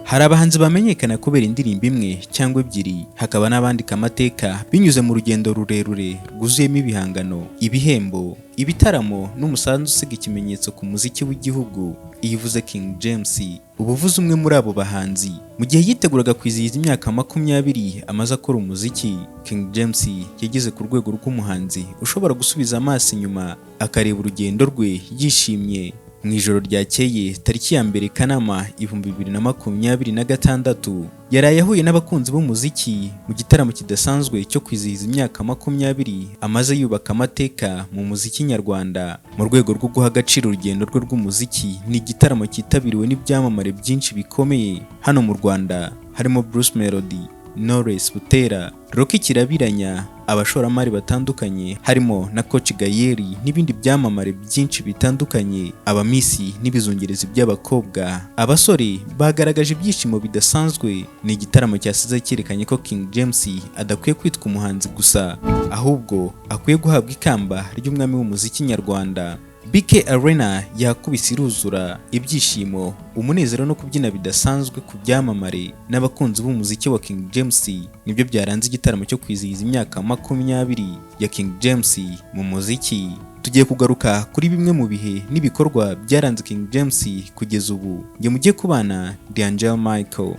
Hari abahanzi bamenyekana kubera indirimbo imwe cyangwa ebyiri, hakaba n'abandika amateka binyuze mu rugendo rurerure rwuzuyemo ibihangano, ibihembo, ibitaramo n'umusanzu usiga ikimenyetso ku muziki w'igihugu. Iyo uvuze King James uba uvuze umwe muri abo bahanzi. Mu gihe yiteguraga kwizihiza imyaka 20 amaze akora umuziki, King James yageze ku rwego rw'umuhanzi ushobora gusubiza amaso inyuma akareba urugendo rwe yishimye. Mu ijoro ryakeye tariki ya 2 Kanama 2026 yaraye ahuye n'abakunzi b'umuziki mu gitaramo kidasanzwe cyo kwizihiza imyaka 20 amaze yubaka amateka mu muziki nyarwanda. Mu rwego rwo guha agaciro urugendo rwe rw'umuziki, ni igitaramo cyitabiriwe n'ibyamamare byinshi bikomeye hano mu Rwanda, harimo Bruce Melody, Knowless Butera, Rocky Kirabiranya, abashoramari batandukanye harimo na Coach Gayeri n'ibindi byamamare byinshi bitandukanye, abamisi n'ibizungerezi by'abakobwa. Abasore bagaragaje ibyishimo bidasanzwe. Ni igitaramo cyasize cyerekanye ko King James adakwiye kwitwa umuhanzi gusa, ahubwo akwiye guhabwa ikamba ry'umwami w'umuziki nyarwanda. BK Arena yakubise iruzura, ibyishimo, umunezero no kubyina bidasanzwe ku byamamare n'abakunzi b'umuziki wa King James nibyo byaranze igitaramo cyo kwizihiza imyaka 20 ya King James mu muziki. Tugiye kugaruka kuri bimwe mu bihe n'ibikorwa byaranze King James kugeza ubu. Nge mugiye kubana D'Angelo Michael.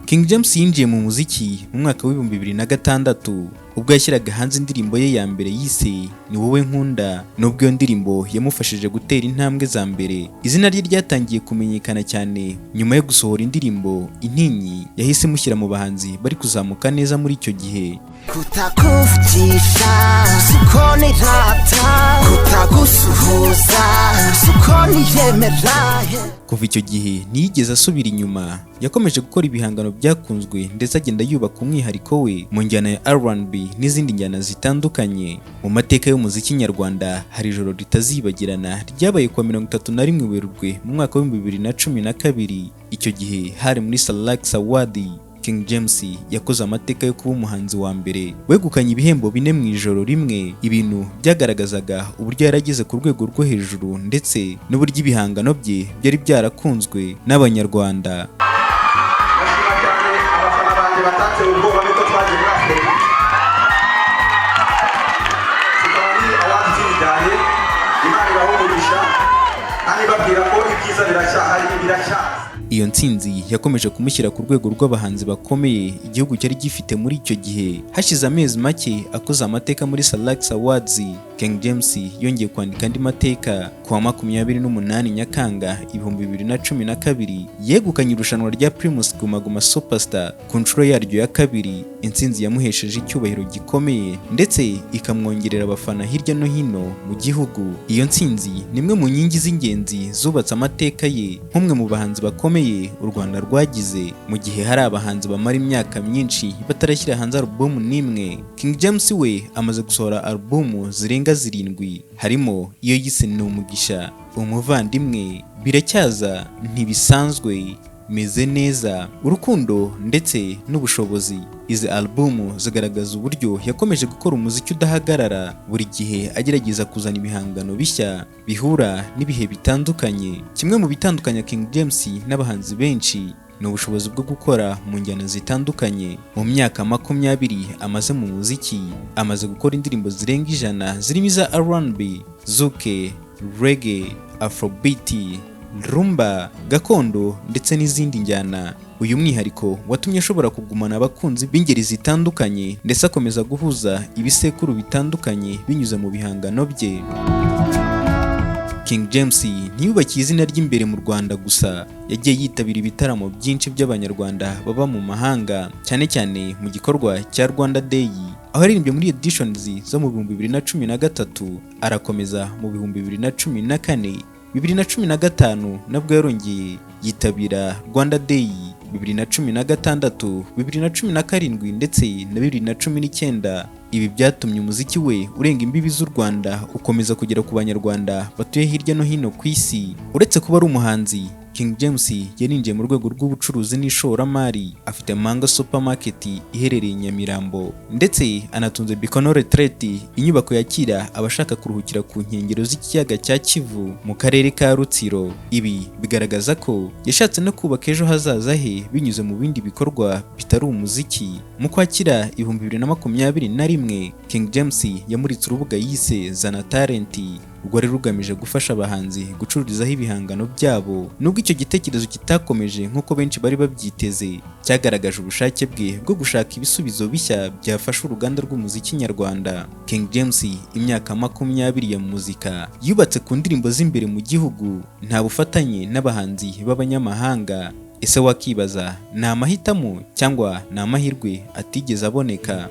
King James yinjiye mu muziki mu mwaka wa 2006 ubwo yashyiraga hanze indirimbo ye ya mbere yise Ni wowe nkunda. Nubwo iyo ndirimbo yamufashije gutera intambwe za mbere, izina rye ryatangiye kumenyekana cyane nyuma yo gusohora indirimbo Intinyi yahise mushyira mu bahanzi bari kuzamuka neza muri icyo gihe. Kutakuvugisha sukoni rata, kutagusuhuza sukoni yemera. Kuva icyo gihe ntiyigeze asubira inyuma, yakomeje gukora ibihangano byakunzwe ndetse agenda yubaka umwihariko we mu njyana ya R&B n'izindi njyana zitandukanye. Mu mateka y'umuziki nyarwanda hari ijoro ritazibagirana ryabaye kwa 31 Werurwe mu mwaka wa 2012. Icyo gihe hari muri Salax Award. King James yakoze amateka yo kuba umuhanzi wa mbere wegukanye ibihembo 4 mu ijoro rimwe. Ibintu byagaragazaga uburyo yarageze ku rwego rwo hejuru ndetse n'uburyo ibihangano bye byari byarakunzwe n'abanyarwanda. Iyo ntsinzi yakomeje kumushyira ku rwego rw'abahanzi bakomeye igihugu cyari gifite muri icyo gihe. Hashize amezi make akoze amateka muri Salax Awards, King James yongeye kwandika andi mateka. Ku wa 28 Nyakanga 2012 yegukanye irushanwa rya Primus Guma Guma Superstar ku nshuro yaryo ya kabiri. Intsinzi yamuhesheje icyubahiro gikomeye ndetse ikamwongerera abafana hirya no hino mu gihugu. Iyo ntsinzi ni imwe mu nkingi z'ingenzi zubatse amateka ye nk'umwe mu bahanzi bakomeye u Rwanda rwagize. Mu gihe hari abahanzi bamara imyaka myinshi batarashyira hanze album n'imwe, King James we amaze gusohora album zirenga 7, harimo iyo yise Ni umugisha, Umuvandimwe, Biracyaza, Ntibisanzwe, Meze neza, Urukundo ndetse n'Ubushobozi. Izi album zigaragaza uburyo yakomeje gukora umuziki udahagarara, buri gihe agerageza kuzana ibihangano bishya bihura n'ibihe bitandukanye. Kimwe mu bitandukanya King James n'abahanzi benshi ni ubushobozi bwo gukora mu njyana zitandukanye. Mu myaka 20 amaze mu muziki, amaze gukora indirimbo zirenga 100 zirimo iza R&B, Zuke, Reggae, Afrobeat, rumba, gakondo ndetse n'izindi njyana. Uyu mwihariko watumye ashobora kugumana abakunzi b'ingeri zitandukanye ndetse akomeza guhuza ibisekuru bitandukanye binyuze mu bihangano bye. King James ntiyubakiye izina ry'imbere mu Rwanda gusa, yagiye yitabira ibitaramo byinshi by'abanyarwanda baba mu mahanga, cyane cyane mu gikorwa cya Rwanda Day, aho yaririmbye muri editions zo mu 2013. Arakomeza mu 2014, 2015 nabwo yarongeye yitabira Rwanda Day, 2016, 2017 ndetse na 2019. Ibi byatumye umuziki we urenga imbibi z'u Rwanda ukomeza kugera ku banyarwanda batuye hirya no hino ku isi. Uretse kuba ari umuhanzi, King James yarinjiye mu rwego rw'ubucuruzi n'ishoramari, afite Manga Supermarket iherereye Nyamirambo ndetse anatunze Bikono Retreat, inyubako yakira abashaka kuruhukira ku nkengero z'ikiyaga cya Kivu mu karere ka Rutsiro. Ibi bigaragaza ko yashatse no kubaka ejo hazaza he binyuze mu bindi bikorwa bitari umuziki. Mu Kwakira 2021 King James yamuritse urubuga yise Zana Talent, rwari rugamije gufasha abahanzi gucururizaho ibihangano byabo. Nubwo icyo gitekerezo kitakomeje nk'uko benshi bari babyiteze, cyagaragaje ubushake bwe bwo gushaka ibisubizo bishya byafasha uruganda rw'umuziki nyarwanda. King James imyaka 20 ya muzika yubatse ku ndirimbo z'imbere mu gihugu, nta bufatanye n'abahanzi b'abanyamahanga. Ese wakibaza, ni amahitamo cyangwa ni amahirwe atigeze aboneka?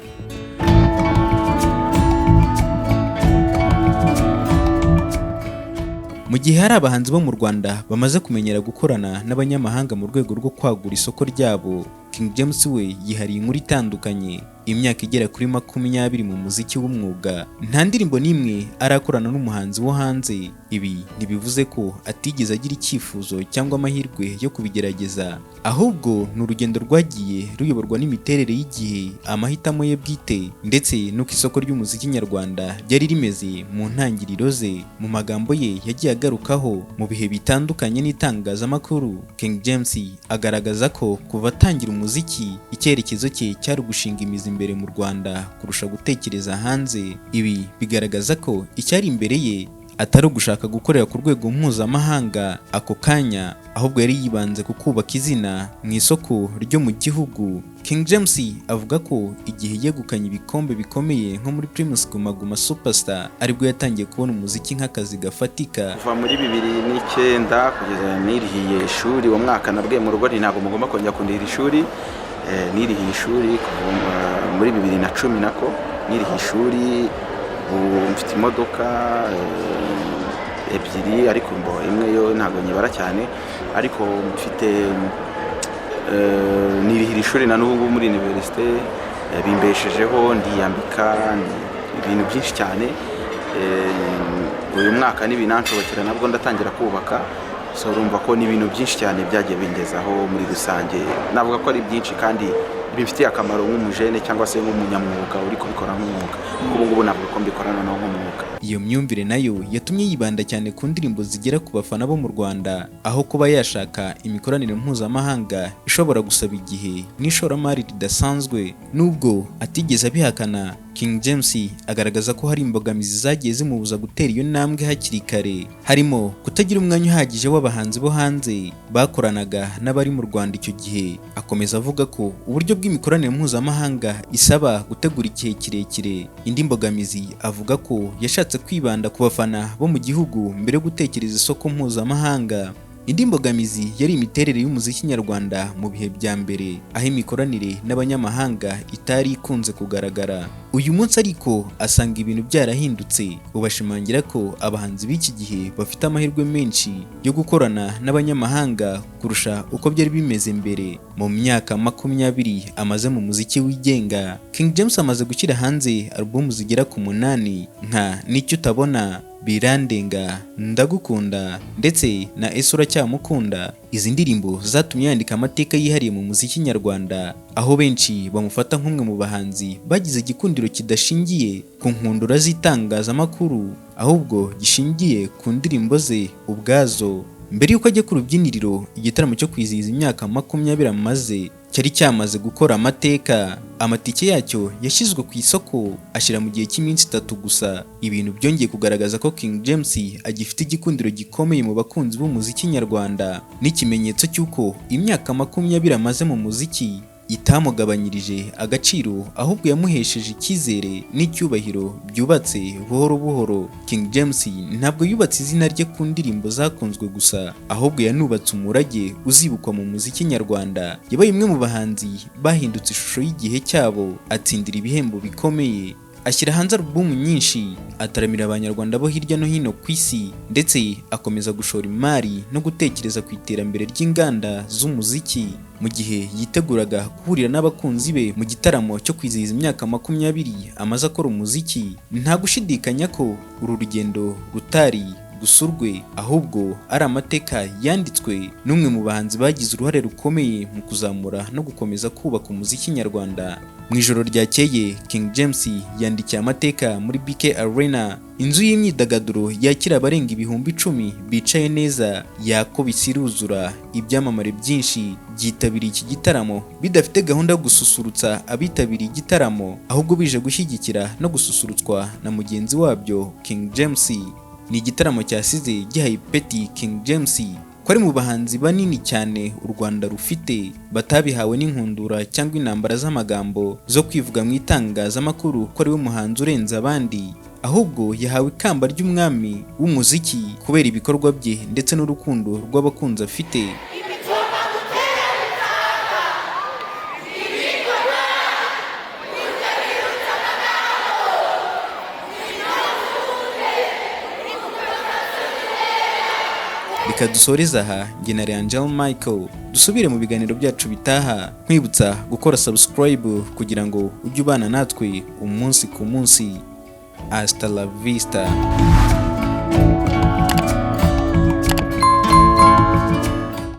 Mu gihe hari abahanzi bo mu Rwanda bamaze kumenyera gukorana n'abanyamahanga mu rwego rwo kwagura isoko ryabo, King James we yihariye inkuru itandukanye. Imyaka igera kuri 20 mu muziki w'umwuga, nta ndirimbo n'imwe arakorana n'umuhanzi wo hanze. Ibi ntibivuze ko atigeze agira icyifuzo cyangwa amahirwe yo kubigerageza, ahubwo ni urugendo rwagiye ruyoborwa n'imiterere y'igihe, amahitamo ye bwite ndetse n'uko isoko ry'umuziki nyarwanda ryari rimeze mu ntangiriro ze. Mu magambo ye yagiye agarukaho mu bihe bitandukanye n'itangazamakuru, King James agaragaza ko kuva atangira umuziki icyerekezo cye cyari gushinga imizi imbere mu Rwanda kurusha gutekereza hanze. Ibi bigaragaza ko icyari imbere ye atari ugushaka gukorera ku rwego mpuzamahanga ako kanya, ahubwo yari yibanze ku kubaka izina mu isoko ryo mu gihugu. King James avuga ko igihe yegukanye ibikombe bikomeye nko muri Primus Guma Guma Superstar aribwo yatangiye kubona umuziki nk'akazi gafatika. Kuva muri 2009 kugeza nirihiye ishuri, uwo mwaka nabwiye mu rugo ntabwo mugomba kongera kundihira ishuri. Nirihiye ishuri muri 2010 nako nirihiye ishuri, mfite imodoka ebyiri ariko imwe yo ntabwo nyibara cyane, ariko mfite nirihira ishuri na n'ubu muri universite, bimbeshejeho ndiyambika ibintu byinshi cyane. Uyu mwaka n'ibinanshobokera nabwo ndatangira kubaka, so urumva ko ni ibintu byinshi cyane byagiye bingezaho muri rusange. Navuga ko ari byinshi kandi bifitiye akamaro nk'umujene cyangwa se nk'umunyamwuga uri kubikora nk'umwuga. Ubu ngubu navuga ko mbikorana naho nk'umwuga. Iyo myumvire nayo yatumye yibanda cyane ku ndirimbo zigera ku bafana bo mu Rwanda, aho kuba yashaka imikoranire mpuzamahanga ishobora gusaba igihe n'ishoramari ridasanzwe. Nubwo atigeze abihakana, King James agaragaza ko hari imbogamizi zagiye zimubuza gutera iyo ntambwe hakiri kare, harimo kutagira umwanya uhagije w'abahanzi bo hanze bakoranaga n'abari mu Rwanda icyo gihe. Akomeza avuga ko uburyo bw'imikoranire mpuzamahanga isaba gutegura igihe kirekire. Indi mbogamizi avuga ko yashatse kwibanda ku bafana bo mu gihugu mbere yo gutekereza isoko mpuzamahanga. Indi mbogamizi yari imiterere y'umuziki nyarwanda mu bihe bya mbere, aho imikoranire n'abanyamahanga itari ikunze kugaragara. Uyu munsi ariko asanga ibintu byarahindutse, ubashimangira ko abahanzi b'iki gihe bafite amahirwe menshi yo gukorana n'abanyamahanga kurusha uko byari bimeze mbere. Mu myaka 20 amaze mu muziki wigenga, King James amaze gushyira hanze album zigera ku 8 nka Nicyo Utabona, Birandenga, Ndagukunda ndetse na Ese Uracyamukunda. Izi ndirimbo zatumye yandika amateka yihariye mu muziki nyarwanda, aho benshi bamufata nk'umwe mu bahanzi bagize igikundiro kidashingiye ku nkundura z'itangazamakuru, ahubwo gishingiye ku ndirimbo ze ubwazo. Mbere y'uko ajya ku rubyiniriro, igitaramo cyo kwizihiza imyaka 20 amaze cyari cyamaze gukora amateka. Amatike yacyo yashyizwe ku isoko ashyira mu gihe cy'iminsi 3 gusa. Ibintu byongeye kugaragaza ko King James agifite igikundiro gikomeye mu bakunzi b'umuziki nyarwanda, n'ikimenyetso cy'uko imyaka 20 amaze mu muziki itamugabanyirije agaciro, ahubwo yamuhesheje icyizere n'icyubahiro byubatse buhoro buhoro. King James ntabwo yubatse izina rye ku ndirimbo zakunzwe gusa, ahubwo yanubatse umurage uzibukwa mu muziki nyarwanda. Yabaye umwe mu bahanzi bahindutse ishusho y'igihe cyabo, atsindira ibihembo bikomeye, ashyira hanze album nyinshi, ataramira abanyarwanda bo hirya no hino ku isi, ndetse akomeza gushora imari no gutekereza ku iterambere ry'inganda z'umuziki. Mu gihe yiteguraga guhurira n'abakunzi be mu gitaramo cyo kwizihiza imyaka 20 amaze akora umuziki, nta gushidikanya ko uru rugendo rutari gusa urwe, ahubwo ari amateka yanditswe n'umwe mu bahanzi bagize uruhare rukomeye mu kuzamura no gukomeza kubaka umuziki nyarwanda. Mu ijoro ryakeye King James yandikiye amateka muri BK Arena, inzu y'imyidagaduro yakira abarenga ibihumbi 10 bicaye neza, yakubise iruzura. Ibyamamare byinshi byitabiriye iki gitaramo bidafite gahunda yo gususurutsa abitabiriye igitaramo, ahubwo bije gushyigikira no gususurutswa na mugenzi wabyo King James. Ni igitaramo cyasize gihaye ipeti King James ko ari mu bahanzi banini cyane u Rwanda rufite, batabihawe n'inkundura cyangwa intambara z'amagambo zo kwivuga mu itangazamakuru ko ari we muhanzi urenze abandi, ahubwo yahawe ikamba ry'umwami w'umuziki kubera ibikorwa bye ndetse n'urukundo rw'abakunzi afite. Reka dusoreze aha, njye na Angel Michael, dusubire mu biganiro byacu bitaha, nkwibutsa gukora subscribe kugira ngo ujye ubana natwe umunsi ku munsi. Hasta la vista.